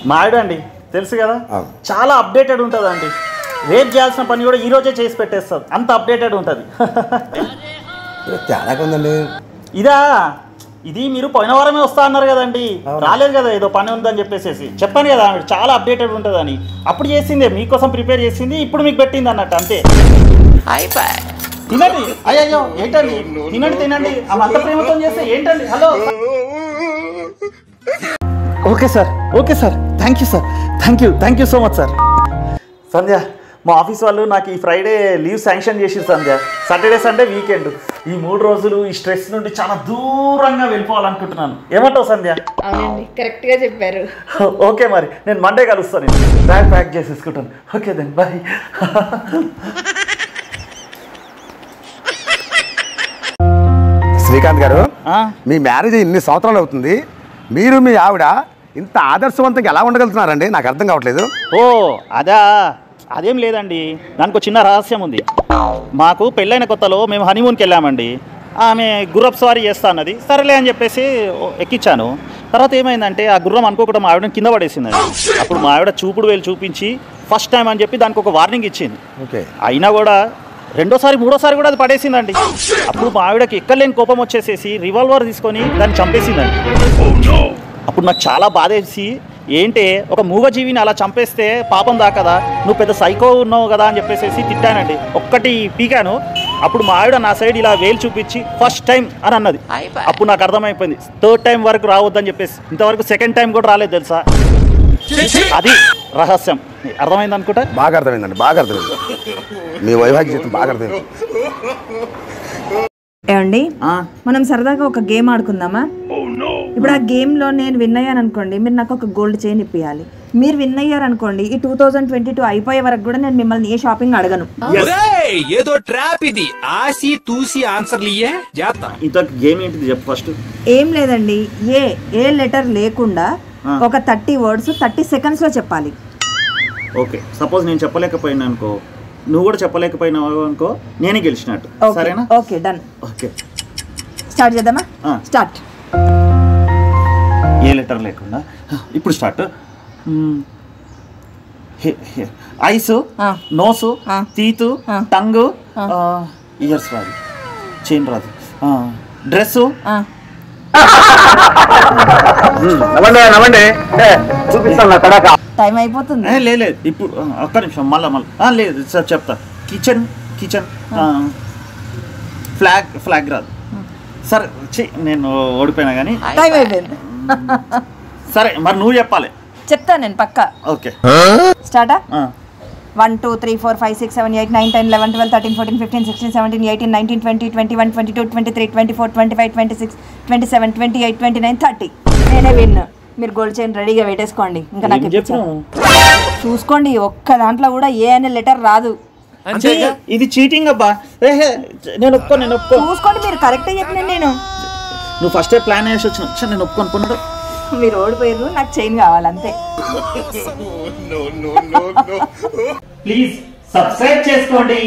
మావిడ అండి తెలుసు కదా, చాలా అప్డేటెడ్ ఉంటుంది అండి. రేపు చేయాల్సిన పని కూడా ఈ రోజే చేసి పెట్టేస్తుంది, అంత అప్డేటెడ్ ఉంటుంది. తేడా ఉందండి. ఇదా, ఇది మీరు పోయిన వారమే వస్తా అన్నారు కదండి, రాలేదు కదా, ఏదో పని ఉందని చెప్పేసి చెప్పాను కదా, చాలా అప్డేటెడ్ ఉంటుంది అని. అప్పుడు చేసిందే, మీకోసం ప్రిపేర్ చేసింది, ఇప్పుడు మీకు పెట్టింది అన్నట్టు అంతే. తినండి. అయ్యో ఏంటండి, తినండి తినండి, అంత ప్రేమతో చేస్తే ఏంటండి. Hello. Okay sir, okay sir, thank you sir, thank you so much sir. Sandhya, మా ఆఫీస్ వాళ్ళు నాకు ఈ ఫ్రైడే లీవ్ శాంక్షన్ చేసిరు సంధ్య. సాటర్డే సండే వీకెండ్, ఈ 3 రోజులు ఈ స్ట్రెస్ నుండి చాలా దూరంగా వెళ్ళిపోవాలనుకుంటున్నాను. ఏమంటావు సంధ్య? అవునండి, కరెక్ట్గా చెప్పారు. ఓకే మరి నేను మండే కలుస్తాను, బ్యాగ్ ప్యాక్ చేసేసుకుంటాను. Okay then bye. శ్రీకాంత్ గారు, మీ మ్యారేజ్ ఇన్ని సంవత్సరాలు అవుతుంది, మీరు మీ ఆవిడ ఇంత ఆదర్శవంతంగా ఎలా ఉండగలుగుతున్నారండి? నాకు అర్థం కావట్లేదు. ఓ అదేం లేదండి, దానికి చిన్న రహస్యం ఉంది. మాకు పెళ్ళైన కొత్తలో మేము హనీమూన్కి వెళ్ళామండి. ఆమె గుర్రపు సవారీ చేస్తా అన్నది, సరేలే అని చెప్పేసి ఎక్కించాను. తర్వాత ఏమైందంటే ఆ గుర్రం అనుకోకుండా మా ఆవిడని కింద పడేసిందండి. అప్పుడు మా ఆవిడ చూపుడు వేలు చూపించి ఫస్ట్ టైం అని చెప్పి దానికి ఒక వార్నింగ్ ఇచ్చింది. అయినా కూడా రెండోసారి మూడోసారి కూడా అది పడేసిందండి. అప్పుడు మా ఆవిడకి ఎక్కలేని కోపం వచ్చేసేసి రివాల్వర్ తీసుకొని దాన్ని చంపేసిందండి. అప్పుడు నాకు చాలా బాధేసి, ఏంటి ఒక మూగజీవిని అలా చంపేస్తే పాపం దాకదా, నువ్వు పెద్ద సైకో ఉన్నావు కదా అని చెప్పేసి తిట్టానండి. ఒక్కటి పీకాను. అప్పుడు మా ఆవిడ నా సైడ్ ఇలా వేలు చూపించి ఫస్ట్ టైం అని అన్నది. అప్పుడు నాకు అర్థమైపోయింది, 3rd టైం వరకు రావద్దని చెప్పేసి. ఇంతవరకు 2nd టైం కూడా రాలేదు తెలుసా. అది రహస్యం. అర్థమైంది అనుకుంటా. బాగా అర్థమైందండి, బాగా అర్థమైంది. మీ వైవాహిక జీవితం బాగా అర్థమైంది. ఏమండి, మనం సరదాగా ఒక గేమ్ ఆడుకుందామా? ఇప్పుడు ఆ గేమ్లో నేను విన్ అయ్యాను అనుకోండి, మీరు నాకు ఒక గోల్డ్ చైన్ ఇప్పియాలి. మీరు విన్ అయ్యారు అనుకోండి, ఈ 2022 అయిపోయే వరకు కూడా నేను మిమ్మల్ని ఏ షాపింగ్ అడగను. ఏదో ట్రాప్ ఇది, ఆసి తూసి ఆన్సర్లు ఇయ్యే చేస్తా. ఇంత గేమ్ ఏంటిది చెప్పు ఫస్ట్. ఏం లేదండి, ఏ లెటర్ లేకుండా ఒక 30 words 30 seconds లో చెప్పాలి. ఓకే, సపోజ్ నేను చెప్పలేకపోయినా అనుకో, నువ్వు కూడా చెప్పలేకపోయినావు అనుకో, నేనే గెలిచినట్టు. సరేనా? Okay done. ఓకే స్టార్ట్ చేద్దామా? స్టార్ట్. ఏ లెటర్ లేకుండా ఇప్పుడు స్టార్ట్. ఐసు, నోసు, తీతు, టంగు, ఇయర్స్ రాదు, చైన్ రాదు, డ్రెస్సు. టైం అయిపోతుంది. లేదు ఇప్పుడు ఒక్క నిమిషం, మళ్ళా లేదు సార్ చెప్తా. కిచెన్ ఫ్లాగ్ రాదు. సరే నేను ఓడిపోయినా కానీ టైం అయిపోయింది. సరే మరి నువ్వు చెప్పాలి. చెప్తా నేను పక్కా. ఓకే స్టార్టా? 1 2 3 4 5 6 7 8 9 10 11 12 13 14 15 16 17 18 19 20 21 22 23 24 25 26 27 28 29 30. నేనే విన్. మీరు గోల్డ్ చైన్ రెడీగా పెట్టేసుకోండి. ఇంకా నాకు చూసుకోండి, ఒక్క దాంట్లో కూడా ఏ అనే లెటర్ రాదు. ఇది చీటింగ్ అబ్బా. నేను ఒప్పుకో చూసుకోండి, మీరు కరెక్ట్ చెప్పినాను నేను. నువ్వు ఫస్ట్ ప్లాన్ వేసి వచ్చిన, నేను ఒప్పుకొని. మీరు ఓడిపోయారు, నాకు చైన్ కావాలంతే. ప్లీజ్ సబ్స్క్రైబ్ చేసుకోండి.